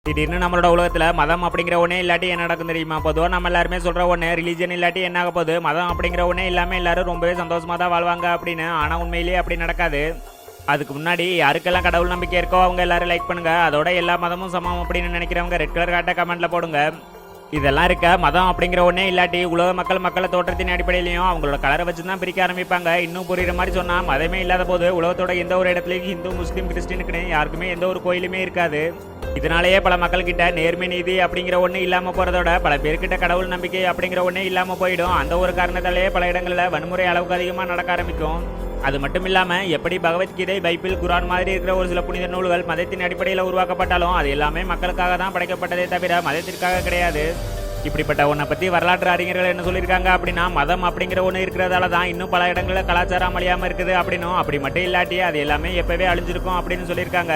திடீர்னு நம்மளோட உலகத்துல மதம் அப்படிங்கிற ஒண்ணே இல்லாட்டி என்ன நடக்கும் தெரியுமா? பொதுவாக நம்ம எல்லாருமே சொல்ற ஒண்ணு ரிலீஜன் இல்லாட்டி என்ன ஆக போகுது, மதம் அப்படிங்கிற ஒண்ணே இல்லாம எல்லாரும் ரொம்பவே சந்தோஷமா தான் வாழ்வாங்க அப்படின்னு. ஆனா உண்மையிலேயே அப்படி நடக்காது. அதுக்கு முன்னாடி யாருக்கெல்லாம் கடவுள் நம்பிக்கை இருக்கோ அவங்க எல்லாரும் லைக் பண்ணுங்க. அதோட எல்லா மதமும் சமம் அப்படின்னு நினைக்கிறவங்க ரெட் கலர் காட்ட கமெண்ட்ல போடுங்க. இதெல்லாம் இருக்க மதம் அப்படிங்கிற ஒண்ணே இல்லாட்டி உலக மக்களை தோற்றத்தின் அடிப்படையிலையும் அவங்களோட கலரை வச்சு தான் பிரிக்க ஆரம்பிப்பாங்க. இன்னும் புரியுற மாதிரி சொன்னா, மதமே இல்லாத போது உலகத்தோட எந்த ஒரு இடத்துலையும் ஹிந்து முஸ்லீம் கிறிஸ்டினுக்குன்னு யாருக்குமே எந்த ஒரு கோயிலுமே இருக்காது. இதனாலேயே பல மக்கள் கிட்ட நேர்மை நீதி அப்படிங்கிற ஒண்ணு இல்லாம போறதோட பல பேர்கிட்ட கடவுள் நம்பிக்கை அப்படிங்கிற ஒண்ணே இல்லாம போயிடும். அந்த ஒரு காரணத்தாலேயே பல இடங்களில் வன்முறை அளவுக்கு அதிகமா நடக்க ஆரம்பிக்கும். அது மட்டும் இல்லாம எப்படி பகவத்கீதை, பைபிள், குரான் மாதிரி இருக்கிற ஒரு சில புனித நூல்கள் மதத்தின் அடிப்படையில் உருவாக்கப்பட்டாலும் அது எல்லாமே மக்களுக்காக தான் படைக்கப்பட்டதே தவிர மதத்திற்காக கிடையாது. இப்படிப்பட்ட ஒன்றை பத்தி வரலாற்று அறிஞர்கள் என்ன சொல்லியிருக்காங்க அப்படின்னா, மதம் அப்படிங்கிற ஒன்று இருக்கிறதால தான் இன்னும் பல இடங்களில் கலாச்சாரம் அழியாம இருக்குது அப்படின்னும், அப்படி மட்டும் இல்லாட்டி அது எல்லாமே எப்பவே அழிஞ்சிருக்கும் அப்படின்னு சொல்லியிருக்காங்க.